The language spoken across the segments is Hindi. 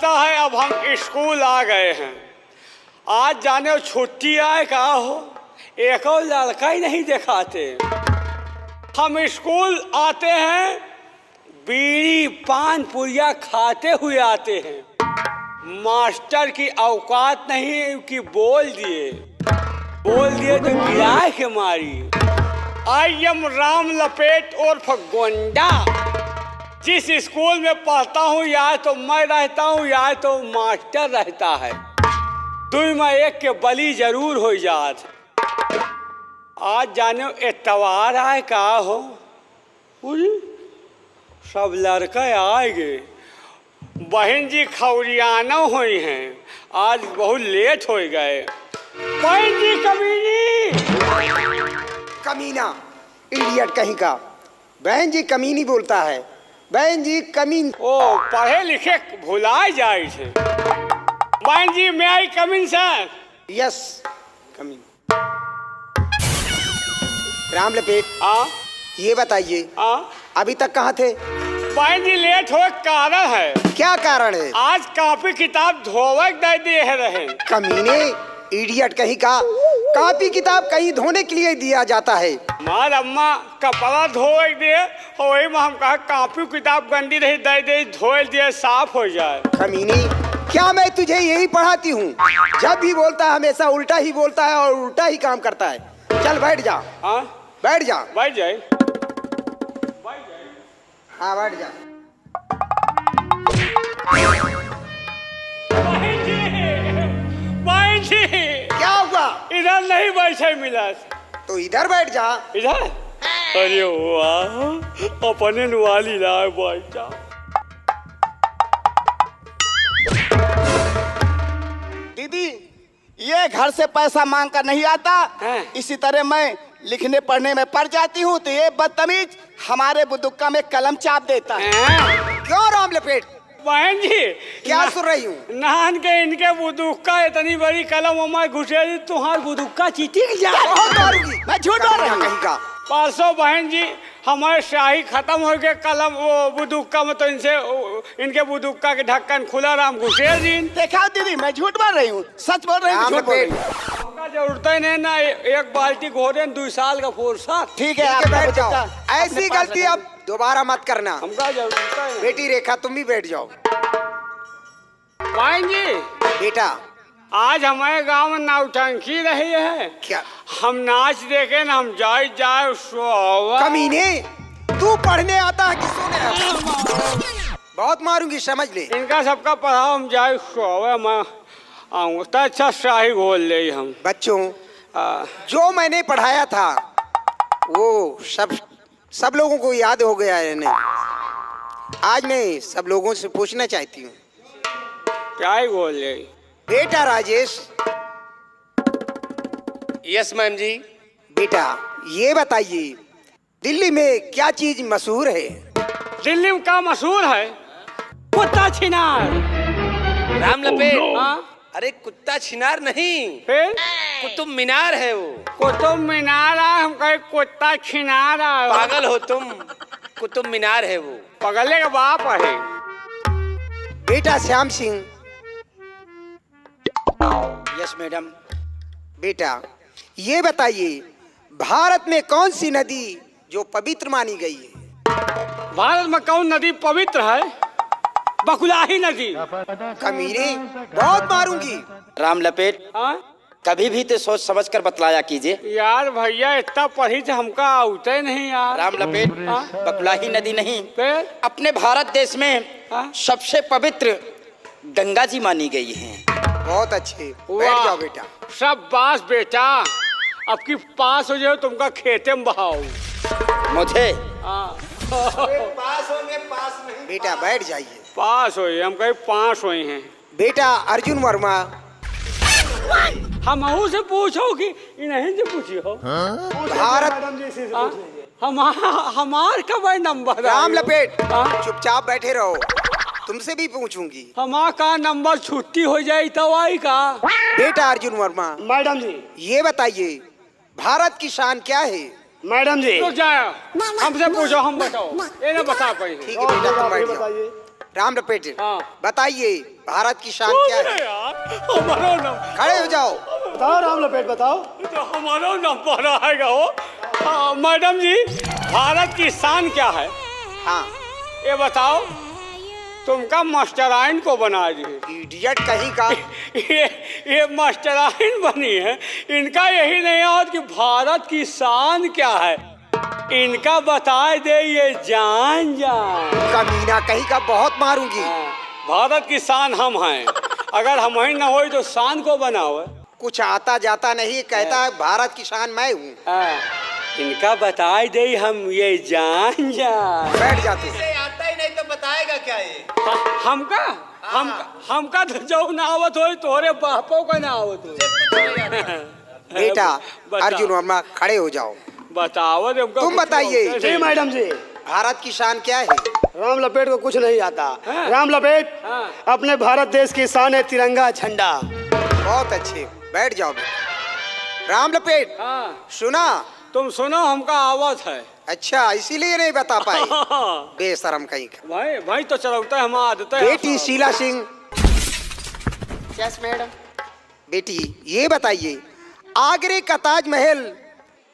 लगता है अब हम स्कूल आ गए हैं। आज जाने छुट्टी आए का हो, एक और लड़का ही नहीं दिखाते। हम स्कूल आते हैं, बीड़ी पान पुड़िया खाते हुए आते हैं। मास्टर की औकात नहीं कि बोल दिए तो गिराए के मारी। आई एम राम लपेट उर्फ गोंडा। जिस स्कूल में पढ़ता हूँ या तो मैं रहता हूँ या तो मास्टर रहता है। दुई में एक के बलि जरूर हो जात। आज जाने एतवार आए का हो, सब लड़का आएंगे। बहन जी खौरियाना हुई हैं, आज बहुत लेट हो गए। बहन जी कमीना इडियट कहीं का। बहन जी कमीनी बोलता है। बहन जी कमीन। ओ पढ़े लिखे भुलाए जाए थे। बहन जी मैं आई कमीन सर। यस कमीन। राम लपेट ये बताइए अभी तक कहाँ थे? बहन जी लेट हो कारण है। क्या कारण है? आज कॉपी किताब धोवे दे दिए रहे। कमीने इडियट कहीं का। कॉपी किताब कहीं धोने के लिए दिया जाता है। मार अम्मा कपड़ा धोए दिए, वही में हम कहा कॉपी किताब गंदी रही दे धोए दिए साफ हो जाए। कमीनी क्या मैं तुझे यही पढ़ाती हूँ? जब भी बोलता है हमेशा उल्टा ही बोलता है और उल्टा ही काम करता है। चल बैठ जा। हाँ बैठ जा। बैठ जाए। हाँ बैठ जा। बहन जी क्या हुआ? इधर नहीं बैठे मिला तो इधर बैठ जा। इधर? अरे वाह अपने नुआली लाए बैठ जा। दीदी ये घर से पैसा मांग कर नहीं आता है। इसी तरह मैं लिखने पढ़ने में पड़ जाती हूँ तो ये बदतमीज हमारे बुदुक्का में कलम चाप देता है। क्यों राम लपेट? बहन जी क्या सुन रही हूँ? नान के इनके बुदुक्का इतनी बड़ी कलम हमारे घुसे तुम्हार बुदुक्का चीटी जा। मैं झूठ बोल रहा हूँ कहीं का। परसों बहन जी हमारे शाही खत्म हो गए कलम वो बुदुक्का में, तो इनके बुदुक्का के ढक्कन खुला राम घुसे दिन। देखा दीदी मैं झूठ बोल रही हूँ सच बोल रही हूँ झूठ बोल रही हूँ। हमका जरूरत ही नहीं ना एक बाल्टी घोड़े 2 साल का फुर्सत। ठीक है आप बैठ जाओ। ऐसी गलती अब दोबारा मत करना। हमका जरूरत है। बेटी रेखा तुम भी बैठ जाओ। बहन जी बेटा आज हमारे गांव में नौटंकी रही है। क्या? हम नाच देखे ना हम जाए कमीने तू पढ़ने आता है कि सोने आता? बहुत मारूंगी समझ ले। इनका सबका पढ़ाओ हम जाए सोवे मैं आऊँ तो अच्छा शाही घोल ले हम। बच्चों जो मैंने पढ़ाया था वो सब लोगों को याद हो गया है ना। आज मैं सब लोगों से पूछना चाहती हूँ। क्या ही घोल ले? बेटा राजेश। यस मैम जी। बेटा ये बताइए दिल्ली में क्या चीज मशहूर है? दिल्ली में क्या मशहूर है? कुत्ता छिनार। राम लपेट हाँ? अरे कुत्ता छिनार नहीं, फिर कुतुब मीनार है वो। कुतुब मीनार है, हम कहे कुत्ता छिनार है। पागल हो तुम, कुतुब मीनार है वो। पगले का बाप है। बेटा श्याम सिंह। Yes madam. बेटा ये बताइए भारत में कौन सी नदी जो पवित्र मानी गई है? भारत में कौन नदी पवित्र है? बकुलाही नदी। कमीने बहुत मारूंगी। राम लपेट हाँ? कभी भी तो सोच समझ कर बतलाया कीजिए। यार भैया इतना पढ़ी थे हमका आउते नहीं यार। राम लपेट बकुलाही नदी नहीं, फिर अपने भारत देश में हाँ? सबसे पवित्र गंगा जी मानी गई हैं। बहुत अच्छे। बैठ वाह। जाओ बेटा। सब बास बेटा अब की पास हो जाओ तुमका खेते में बहाओ। मुझे पास होंगे पास नहीं। बेटा बैठ जाइए। पास हो हम कहीं पास हुए हैं। बेटा अर्जुन वर्मा। हम से पूछो कि इन्हीं से पूछियो। भारत हमार का भाई नंबर राम लपेट हाँ? चुपचाप बैठे रहो। तुमसे भी पूछूंगी। हमारा का नंबर छुट्टी हो जाए तो आई का। बेटा अर्जुन वर्मा मैडम जी। ये बताइए भारत की शान क्या है? मैडम जी तो जाओ हमसे पूछो हम बताओ। ये ना बता पाएंगे। ठीक है बेटा तुम बैठ जाओ। बताइए। राम लपेट हाँ। बताइए भारत की शान क्या है? अरे यार हमारा खड़े हो जाओ। बताओ राम लपेट बताओ। तो हमारा नंबर आएगा वो। हाँ, मैडम जी भारत की शान क्या है हाँ ये बताओ। तुमका मास्टराइन को बना दिए। इडियट कहीं का। ये मास्टराइन बनी है। इनका यही नहीं याद कि भारत की शान क्या है। इनका बताए दे ये जान जान। कमीना कहीं का, बहुत मारूंगी। भारत की शान हम हैं। अगर हम ही न हो तो शान को बनाओ। कुछ आता जाता नहीं, कहता है भारत की शान मैं हूँ। इनका बताए दे हम ये जान जान। बैठ जाते हैं। इसे आता ही नहीं तो बताएगा क्या ये? हमका तो जो ना आवत हो तोरे बापों का ना आवत हो। कुछ नहीं आता। बेटा बता। अर्जुन वर्मा खड़े हो जाओ। बताओ तुम बताइए। जी मैडम जी। भारत की शान क्या है? राम लपेट को कुछ नहीं आता। राम लपेट अपने भारत देश की शान है तिरंगा झंडा। बहुत अच्छे, बैठ जाओ बेटा। राम लपेट हाँ सुना? तुम सुनो हमका आवत है। अच्छा इसीलिए नहीं बता पाए। बेशरम कहीं का। भाई तो चलता है हम आदत है। बेटी शीला सिंह। Yes madam. बेटी ये बताइए आगरे का ताजमहल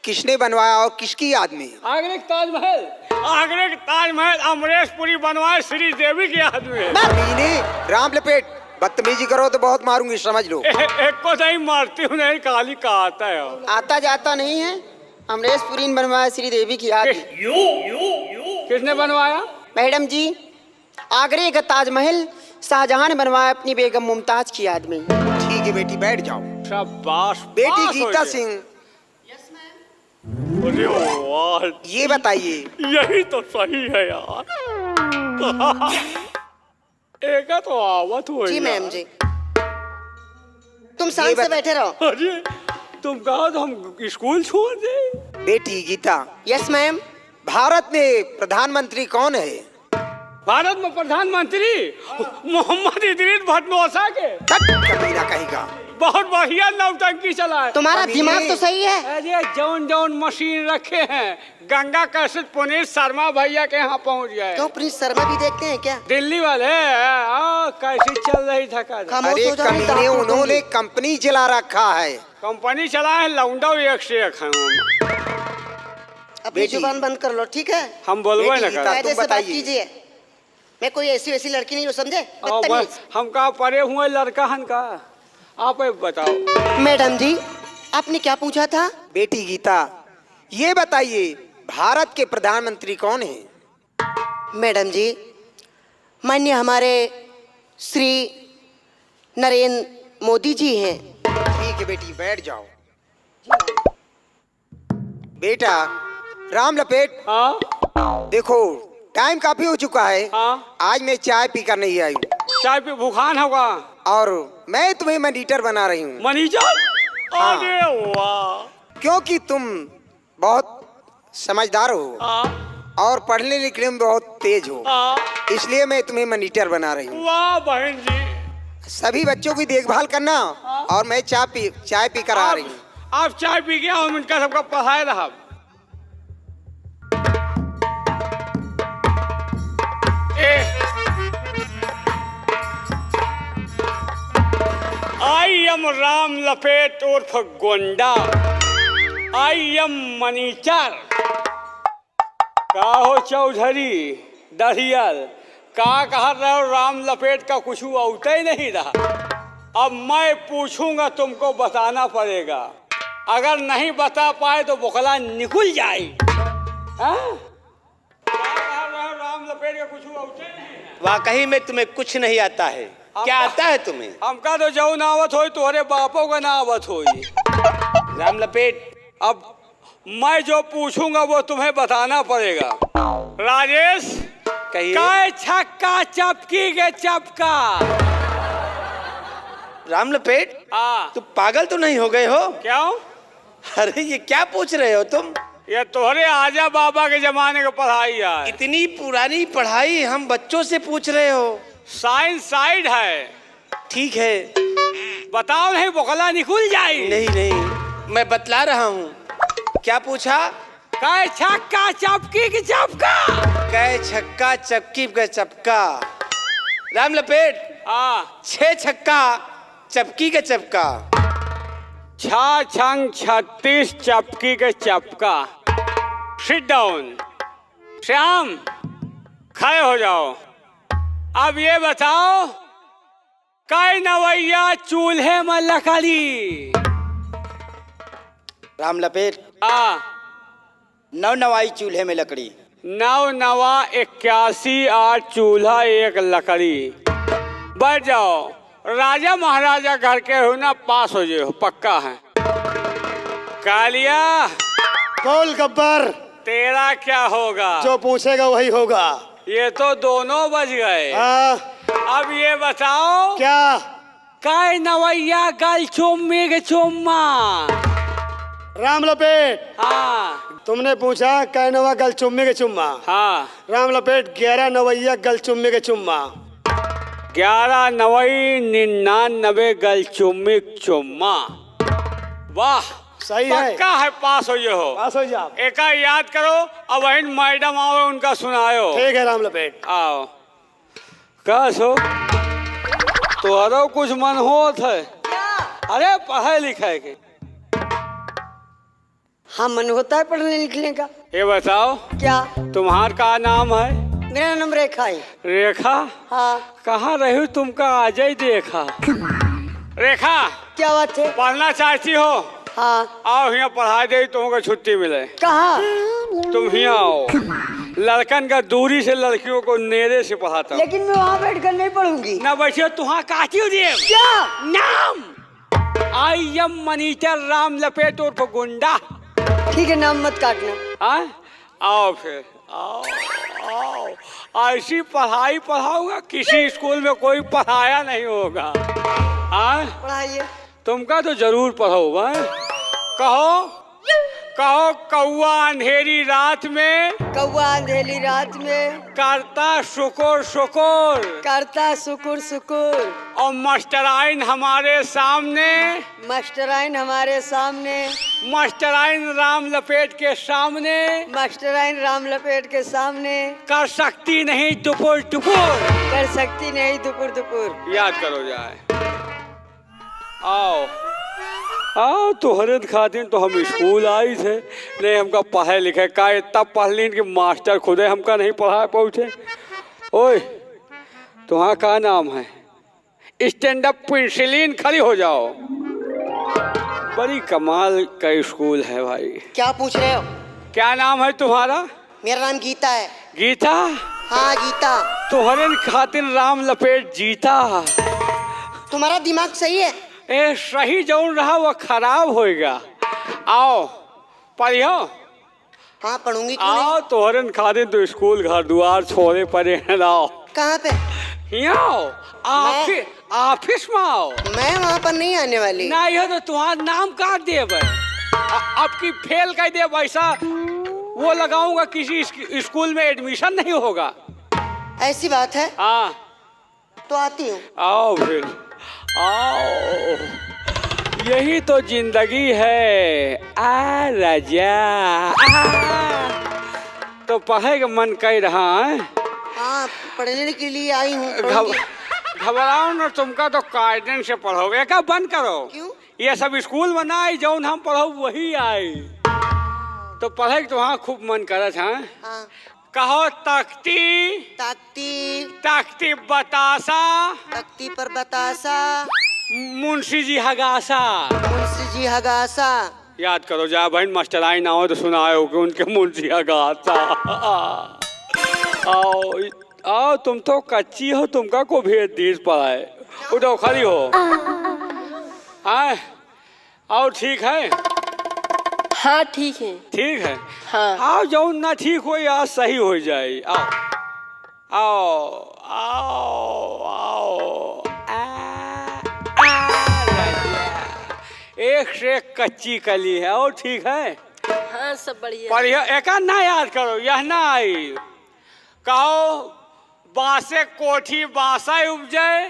किसने बनवाया और किसकी याद में? आगरे का ताजमहल अमरीश पुरी बनवाए श्री देवी की याद में। मीने राम लपेट बदतमीजी करो तो बहुत मारूंगी, समझ लो। एक को नहीं मारती हूँ, नहीं काली का आता है। आता जाता नहीं है। अमरीश पुरी ने बनवाया श्री देवी की याद में। किसने बनवाया? मैडम जी आगरे का ताजमहल शाहजहां ने बनवाया अपनी बेगम मुमताज की याद में। ठीक है बेटी बैठ जाओ। शाबाश। बेटी पास हो गीता गए। सिंह अरे वाह, ये बताइए यही तो सही है यार। एक तो आवत हो जी मैम जी। तुम शांत से बैठे रहो। अरे तुम कहा तो हम स्कूल छोड़ दे। बेटी गीता यस मैम। भारत में प्रधानमंत्री कौन है? भारत में प्रधानमंत्री मोहम्मद इदरीस भटनोसा के। कमीना कहीं का। बहुत बढ़िया नौटंकी चला है। तुम्हारा अभी- दिमाग तो सही है। अरे जौन मशीन रखे हैं गंगा कैसेट पुनीत शर्मा भैया के यहाँ पहुँच गए। क्यों प्रिंस शर्मा भी देखते हैं क्या? दिल्ली वाले कैसे चल रही थका। खामोश अरे हो जाओ, नहीं तो कमीने आपको उन्होंने दूंगी। कंपनी चला रखा है। कंपनी चला है लौंडा एक से एक है। अपनी बेटी। जुबान बंद कर लो ठीक है। हम बोलबे बेटी न गीता, कर। कायदे से बात बताइए। कीजिए। मैं कोई ऐसी वैसी लड़की नहीं हूँ समझे। बदतमीज। हम कहा परे हुए लड़का हन का। आप ही बताओ। मैडम जी आपने क्या पूछा था? बेटी गीता ये बताइए भारत के प्रधानमंत्री कौन है? मैडम जी माननीय हमारे श्री नरेंद्र मोदी जी हैं। ठीक है बेटी बैठ जाओ। बेटा राम लपेट हाँ देखो टाइम काफी हो चुका है। हाँ। आज मैं चाय पीकर नहीं आई हूँ चाय पे भूखान होगा। और मैं तुम्हें मनीटर बना रही हूँ मनीजर। हाँ। अरे वाह। क्योंकि तुम बहुत समझदार हो हाँ और पढ़ने लिखने में बहुत तेज हो, हाँ। इसलिए मैं तुम्हें मनीटर बना रही हूँ। वाह बहन जी। सभी बच्चों की देखभाल करना और मैं चाय पी कर आ रही हूँ। आप चाय पी गया हम इनका सबका पढ़ाए रहा। आई एम राम लपेट उर्फ गोंडा। I am miniature. का हो चौधरी दरियल का कह रहे हो? राम लपेट का कुछ औता ही नहीं रहा। अब मैं पूछूंगा तुमको बताना पड़ेगा। अगर नहीं बता पाए तो बुकला निकल जाए। हाँ? क्या कह रहे हो? राम लपेट का कुछ औता ही नहीं है। वाकई में तुम्हें कुछ नहीं आता है। क्या आता है तुम्हें? हमका तो जो नावत होई तोहरे बापों का नावत होई। राम लपेट अब मैं जो पूछूंगा वो तुम्हें बताना पड़ेगा। राजेश कहिए। काय छक्का चपकी के चपका। राम लपेट हाँ तुम पागल तो नहीं हो गए हो? क्यों? अरे ये क्या पूछ रहे हो तुम? ये तोहरे आजा बाबा के जमाने की पढ़ाई है। इतनी पुरानी पढ़ाई हम बच्चों से पूछ रहे हो? साइंस साइड है। ठीक है। बताओ नहीं बुकला निकल जाए। नहीं नहीं मैं बतला रहा हूँ। क्या पूछा? काय छक्का चपकी की चपका। कै छक्का चपकी का चपका। राम लपेट, हाँ। 6 छक्का चपकी के चपका। 6 छंग 36 चपकी के चपका। Sit down. श्याम, खड़े हो जाओ। अब ये बताओ, कई नवैया चूल्हे में लकड़ी? राम लपेट, हाँ। 9 नवाई चूल्हे में लकड़ी। 9 नवा 81 8 चूल्हा 1 लकड़ी। बैठ जाओ। राजा महाराजा घर के हो ना, पास हो जाओ, पक्का है। कालिया, बोल गब्बर, तेरा क्या होगा? जो पूछेगा वही होगा। ये तो दोनों बज गए। हाँ, अब ये बताओ, क्या? काय नवैया गल चुम्मी के चुम्मा? राम लपेट, हाँ तुमने पूछा कै नवा गल चुम्मे के चुम्मा। हाँ। राम लपेट 11 नवैया गल चुम्मे के चुम्मा। 11 नवई 99 गल चुम्मी चुम्मा। वाह, सही है। पक्का है, पास हो ये हो। पास हो जा। एक याद करो, अब वही मैडम आओ, उनका सुनायो। ठीक है राम लपेट। आओ। का सो तुहरो कुछ मन होत है? अरे पढ़े लिखे के। हाँ, मन होता है पढ़ने लिखने का। ये बताओ, क्या? तुम्हार का नाम है? मेरा नाम रेखा है। रेखा? हाँ। कहाँ रही हो तुमका? आज ही देखा। रेखा, क्या बात है? पढ़ना चाहती हो? हाँ। आओ यहाँ पढ़ाई दे, तुमको छुट्टी मिले। कहाँ? तुम यहाँ आओ। लड़कन का दूरी से लड़कियों को नेरे से पढ़ाता हूँ। लेकिन मैं वहाँ बैठ कर नहीं पढ़ूंगी। ना बैठिए, तुहाँ काटी हो दिए। क्या नाम? आई एम मनीटर राम लपेट उर्फ गुंडा। ठीक है, नाम मत काटना। हाँ? आओ फिर, आओ आओ। ऐसी पढ़ाई पढ़ाऊंगा, किसी स्कूल में कोई पढ़ाया नहीं होगा। हाँ? पढ़ाइए। तुमका तो जरूर पढ़ो भाई। कहो कहो, कौआ अंधेरी रात में, कौआ अंधेरी रात में करता शुकुर शुकुर, करता शुकुर शुकुर। और मास्टराइन हमारे सामने, मास्टराइन हमारे सामने, मास्टराइन राम लपेट के सामने, मास्टराइन राम लपेट के सामने कर सकती नहीं टुपुर टुपुर। कर सकती नहीं दुपुर दुपुर। याद करो जाए। आओ आओ, तुहरे खातिर तो हम स्कूल आई थे। नहीं हमका पढ़े लिखे का इतना पढ़ लीन कि मास्टर खुदे हमका नहीं पढ़ा पहुँचे। ओए, तुम्हारा का नाम है? स्टैंड अप पेंसिलिन, खड़ी हो जाओ। बड़ी कमाल का स्कूल है भाई। क्या पूछ रहे हो? क्या नाम है तुम्हारा? मेरा नाम गीता है। गीता? हाँ, गीता। तुहरे खातिर राम लपेट जीता। तुम्हारा दिमाग सही है? ए, सही जौन रहा वो खराब होएगा। आओ पढ़ियो। हाँ, पढ़ूंगी। क्यों आओ, तोहरन खातिर तो स्कूल घर द्वार छोड़े पड़े हैं। आओ। कहाँ पे? यहाँ आओ, ऑफिस में आओ। मैं वहाँ पर नहीं आने वाली। नहीं हो तो तुम्हारा नाम काट दे। अब की फेल कर दे, वैसा वो लगाऊंगा, किसी स्कूल में एडमिशन नहीं होगा। ऐसी बात है? हाँ, तो आती हूँ। आओ फिर, आओ। यही तो जिंदगी है। आ राजा। तो पढ़े का मन कर रहा है? हाँ, पढ़ने के लिए आई हूँ। घबराओ ना, तुमका तो कायदे से पढ़ोगे। क्या बंद करो। क्यों? ये सब स्कूल में ना आई, जौन हम पढ़ो वही आई। तो पढ़े तो वहाँ खूब मन करत है। हाँ। कहो तख्ती, तख्ती, तख्ती बतासा, तख्ती पर बतासा, मुंशी जी हगासा। मुंशी जी हगासा। याद करो जा बहन, मास्टराइन ना हो तो सुनाओ कि उनके मुंशी हगासा। आओ आओ, तुम तो कच्ची हो, तुमका को भेज दीज पढ़ाए। उठो, खड़ी हो। हाँ, आओ। ठीक है? हाँ, ठीक है। ठीक है। हाँ। आओ, जो ना ठीक हो या सही हो जाए। आओ आओ आओ आओ। एक से एक कच्ची कली है। और ठीक है? हाँ, सब बढ़िया। बढ़िया। एक ना याद करो, यह ना आई। कहो बांसे कोठी बांसा उपजे,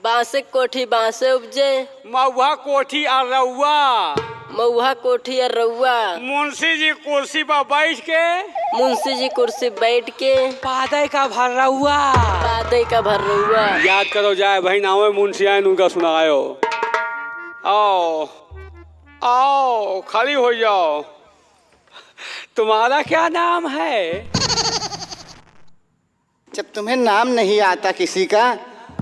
बांसे कोठी बांसे उपजे, महुआ कोठी अरउआ, महुआ कोठी और रउआ। मुंशी जी कुर्सी पर बैठ के, मुंशी जी कुर्सी बैठ के, पादे का भरउआ। दे का भर रउआ। याद करो जाए भाई नावे मुंशियान उनका सुनायो। आओ आओ खाली हो जाओ। तुम्हारा क्या नाम है? जब तुम्हें नाम नहीं आता किसी का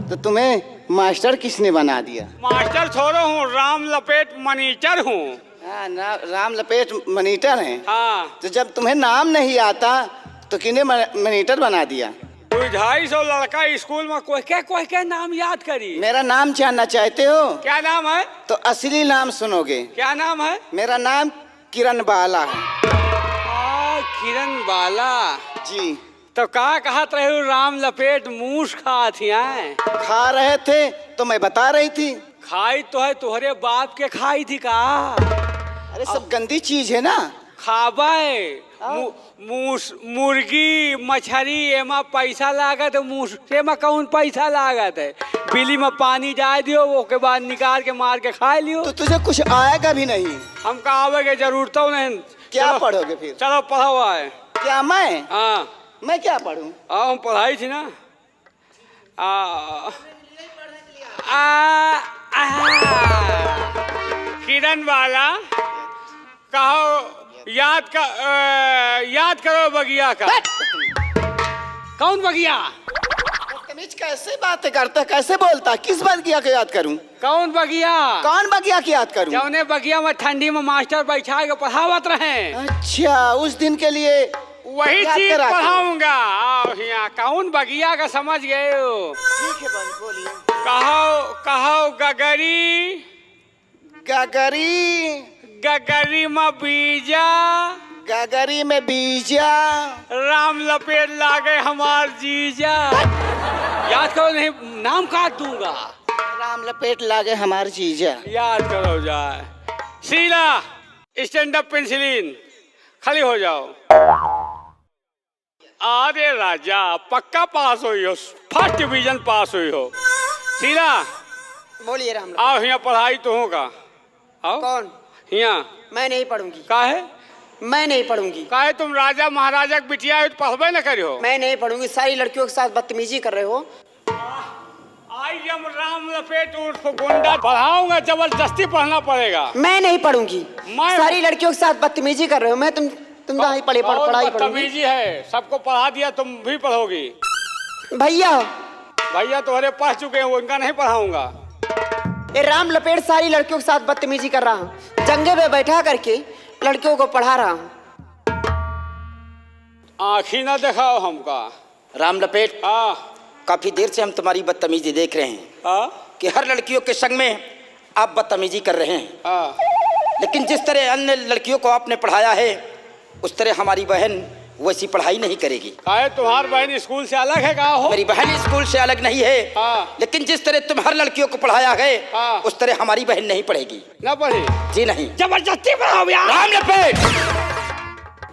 तो तुम्हें मास्टर किसने बना दिया? मास्टर छोड़ो हूँ, राम लपेट मनीटर हूँ। हाँ, राम लपेट मनीटर हैं। हाँ, तो जब तुम्हें नाम नहीं आता तो किन्हें मनीटर बना दिया? 250 लड़का स्कूल में कोई के नाम याद करी। मेरा नाम जानना चाहते हो? क्या नाम है? तो असली नाम सुनोगे। क्या नाम है? मेरा नाम किरण बाला है। किरण बाला जी। तो कहा रहे राम लपेट मूस खा थी आए? खा रहे थे तो मैं बता रही थी। खाई तो है तुम्हारे बाप के खाई थी का? अरे सब गंदी चीज है ना। खाबाए मूस मुर्गी मछली एमा पैसा लागत है, मूस एमा कौन पैसा लागत है? बिली में पानी डाल दियो, वो के बाद निकाल के मार के खा लियो। तो तुझे कुछ आएगा भी नहीं। हमका आवे के जरूरत नहीं। क्या पढ़ोगे फिर? चलो पढ़ाओ आए। क्या मैं? हाँ, मैं क्या पढ़ूं? हम पढ़ाई थी ना। किरण वाला कहो याद करो बगिया का। कौन बगिया? तमीज कैसे बातें करता, कैसे बोलता? किस बगिया को याद करूं? कौन बगिया? कौन बगिया की याद करूं? जौने बगिया में ठंडी में मास्टर बैठा के पढ़ावत रहे। अच्छा, उस दिन के लिए वही याद चीज करा के। पढ़ाऊंगा। आओ यहाँ, कौन बगिया का समझ गए हो? ठीक है, बोलिए। कहो गगरी गगरी। गगरी में बीजा, गगरी में बीजा। राम लपेट लागे हमार जीजा। याद करो नहीं नाम काट दूंगा। राम लपेट लागे हमार जीजा। याद करो जाए। शीला स्टैंड अप पेंसिलिन, खाली हो जाओ। अरे राजा पक्का पास हुई हो, फर्स्ट डिवीजन पास हुई हो। शीला बोलिए राम। आओ यहाँ, पढ़ाई तो होगा। आओ। कौन? यहाँ। मैं नहीं पढ़ूंगी। काहे? मैं नहीं पढ़ूंगी। काहे? तुम राजा महाराजा के बिटिया हो तो पढ़बे न करी हो। मैं नहीं पढ़ूंगी। सारी लड़कियों के साथ बदतमीजी कर रहे हो। आई एम राम लपेट उर्फ गुंडा। पढ़ाऊंगा, जबरदस्ती पढ़ना पड़ेगा। मैं नहीं पढ़ूंगी। मैं- सारी लड़कियों के साथ बदतमीजी कर रहे हो। मैं तुम नहीं पढ़ाई पढ़ूंगी। बदतमीजी है, सबको पढ़ा दिया, तुम भी पढ़ोगी। भैया भैया तुम्हारे पढ़ चुके हैं, उनका नहीं पढ़ाऊंगा। ये राम लपेट सारी लड़कियों के साथ बदतमीजी कर रहा हूँ। जंगे पे बैठा करके लड़कियों को पढ़ा रहा हूँ। आँखी ना दिखाओ हमका। राम लपेट, काफी देर से हम तुम्हारी बदतमीजी देख रहे हैं कि हर लड़कियों के संग में आप बदतमीजी कर रहे हैं। लेकिन जिस तरह अन्य लड़कियों को आपने पढ़ाया है उस तरह हमारी बहन वैसी पढ़ाई नहीं करेगी। काहे तुम्हारी बहन स्कूल से अलग है? कहा हो? मेरी बहन स्कूल से अलग नहीं है। लेकिन जिस तरह तुम हर लड़कियों को पढ़ाया है उस तरह हमारी बहन नहीं पढ़ेगी। ना पढ़ी? जी नहीं। जबरदस्ती पढ़ाओ यार। राम लपेट,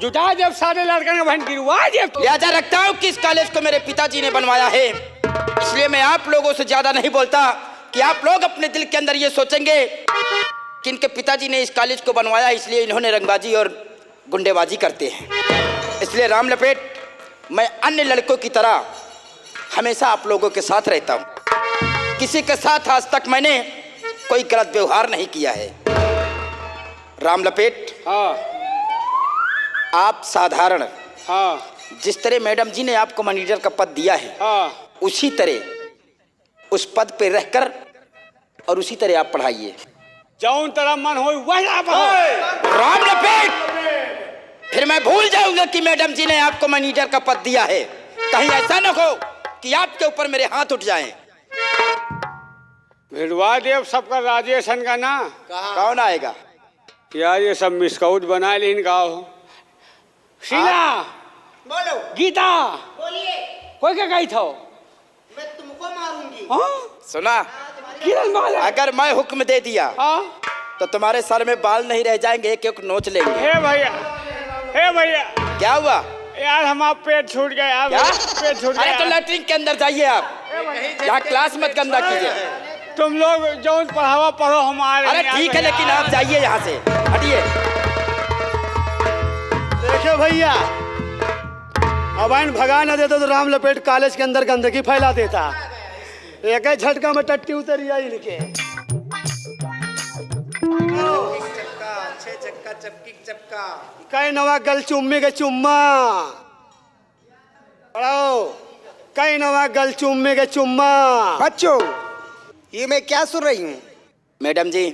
जुटा जब सारे लड़के ने बहन गिरवा जब। लिहाजा रखता हूँ कि इस कॉलेज को मेरे पिताजी ने बनवाया है, इसलिए मैं आप लोगों से ज्यादा नहीं बोलता कि आप लोग अपने दिल के अंदर ये सोचेंगे कि इनके पिताजी ने इस कॉलेज को बनवाया इसलिए इन्होंने रंगबाजी और गुंडेबाजी करते हैं। इसलिए राम लपेट, मैं अन्य लड़कों की तरह हमेशा आप लोगों के साथ रहता हूँ। किसी के साथ आज तक मैंने कोई गलत व्यवहार नहीं किया है। राम लपेट, आप साधारण, जिस तरह मैडम जी ने आपको मैनेजर का पद दिया है उसी तरह उस पद पे रहकर और उसी तरह आप पढ़ाइए। जौन तरह मन हो वही पढ़ो। राम लपेट, फिर मैं भूल जाऊंगा कि मैडम जी ने आपको मैनेजर का पद दिया है। कहीं ऐसा न हो कि आपके ऊपर मेरे हाथ उठ जाएं। भिड़वा देव सबका राजेशन का ना। कौन आएगा यार? ये सब मिसकाउट बना लेन का हो। शीला बोलो। गीता बोलिए। कोई क्या कही था? मैं तुमको मारूंगी। सुना? किरण वाला। अगर मैं हुक्म दे दिया तो तुम्हारे सर में बाल नहीं रह जाएंगे, एक एक नोच लेंगे। हे भैया, हे भैया। क्या हुआ यार? हमारा पेट छूट गया। क्या? पेट छूट अरे गया। तो लैट्रिन के अंदर जाइए आप, यहाँ क्लास मत गंदा कीजिए। तुम लोग जो पढ़ावा पढ़ो हमारे। अरे ठीक है, लेकिन आप जाइए यहाँ से, हटिए। देखो भैया, अब इन भगा न देता तो राम लपेट कॉलेज के अंदर गंदगी फैला देता। एक ही झटका में टट्टी उतर आई इनके। कई नवा गल चुम्मे के चुम्मा पढ़ाओ। कई नवा गल चुम्मे के चुम्मा। बच्चों, ये मैं क्या सुन रही हूँ? मैडम जी,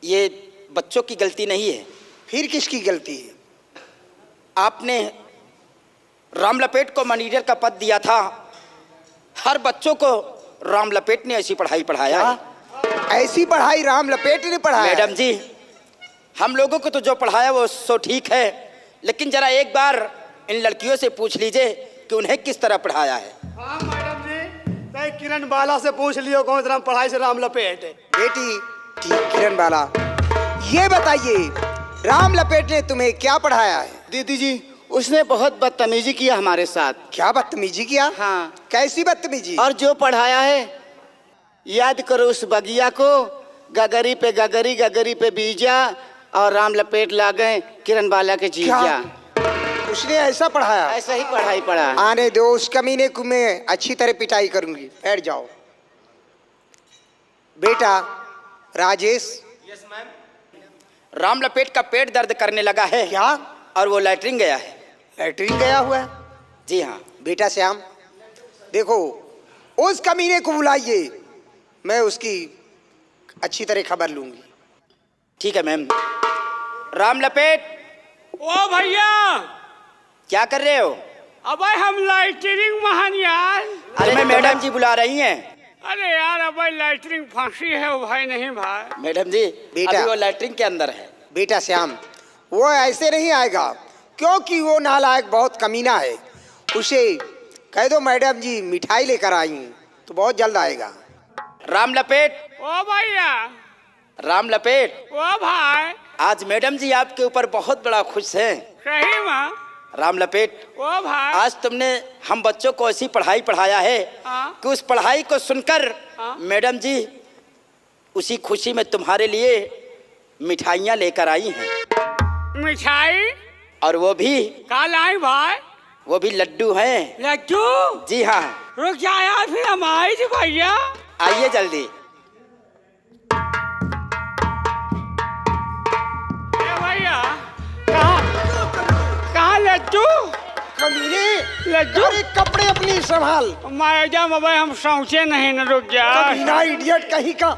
ये बच्चों की गलती नहीं है। फिर किसकी गलती है? आपने राम लपेट को मैनेजर का पद दिया था। हर बच्चों को राम लपेट ने ऐसी पढ़ाई पढ़ाया है। ऐसी पढ़ाई राम लपेट ने पढ़ाया? मैडम जी, हम लोगों को तो जो पढ़ाया वो सो ठीक है, लेकिन जरा एक बार इन लड़कियों से पूछ लीजिए कि उन्हें किस तरह पढ़ाया है। हाँ मैडम जी, कई किरण बाला से पूछ लियो कौन तरह पढ़ाई से राम लपेट। बेटी ठीक, किरण बाला, ये बताइए राम लपेट ने तुम्हें क्या पढ़ाया है? दीदी जी, उसने बहुत बदतमीजी किया हमारे साथ। क्या बदतमीजी किया? हाँ। कैसी बदतमीजी? और जो पढ़ाया है, याद करो उस बगिया को, गगरी पे गगरी, गगरी पे बीजा, और राम लपेट ला गए किरण बाला के जीजा। क्या? उसने ऐसा पढ़ाया? ऐसा ही पढ़ाई पढ़ा। आने दो, उस कमीने को मैं अच्छी तरह पिटाई करूंगी। बैठ जाओ। बेटा राजेश। Yes ma'am. राम लपेट का पेट दर्द करने लगा है। क्या? और वो लैट्रिन गया है। लैट्रिन गया हुआ है? जी हाँ। बेटा श्याम, देखो उस कमीने को बुलाइए, मैं उसकी अच्छी तरह खबर लूंगी। ठीक है मैम। राम लपेट। ओ भैया, क्या कर रहे हो? अबे हम लाइटरिंग महान यार। अरे मैं मैडम जी बुला रही हैं। अरे यार, अबे लाइटरिंग फांसी है वो भाई। नहीं भाई मैडम जी, बेटा। अभी वो लैट्रिन के अंदर है। बेटा श्याम, वो ऐसे नहीं आएगा, क्योंकि वो नालायक बहुत कमीना है। उसे कह दो मैडम जी मिठाई लेकर आई हूं, तो बहुत जल्द आएगा। राम लपेट। ओ भैया। राम लपेट, ओ भाई। आज मैडम जी आपके ऊपर बहुत बड़ा खुश हैं। सही माँ। राम लपेट, ओ भाई। आज तुमने हम बच्चों को ऐसी पढ़ाई पढ़ाया है हाँ। कि उस पढ़ाई को सुनकर हाँ। मैडम जी उसी खुशी में तुम्हारे लिए मिठाइयाँ लेकर आई हैं। मिठाई? और वो भी का लाई भाई? वो भी लड्डू हैं। लड्डू? जी हाँ। रुक जा यार, फिर हम आए थे भैया। आइए जल्दी। भैया कहाँ लड्डू? कमीने, लड्डू? अरे कपड़े अपनी संभाल। मैडम अबे हम सोचे नहीं न, रुक जा। कमीना इडियट कहीं का।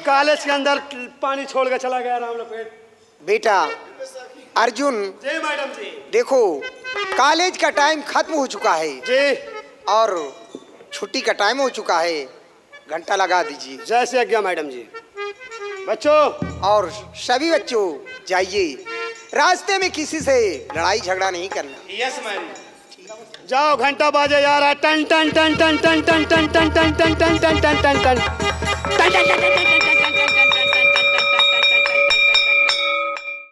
कॉलेज के अंदर पानी छोड़ के चला गया राम लपेट। बेटा अर्जुन, जी मैडम जी। देखो कॉलेज का टाइम खत्म हो चुका है जी। और छुट्टी का टाइम हो चुका है, घंटा लगा दीजिए। जैसे आज्ञा मैडम जी। बच्चों, और सभी बच्चों जाइए, रास्ते में किसी से लड़ाई झगड़ा नहीं करना। Yes ma'am. जाओ, घंटा बाजे यार। टन टन टन टन टन टन टन टन टन टन टन टन टन टन टन टन।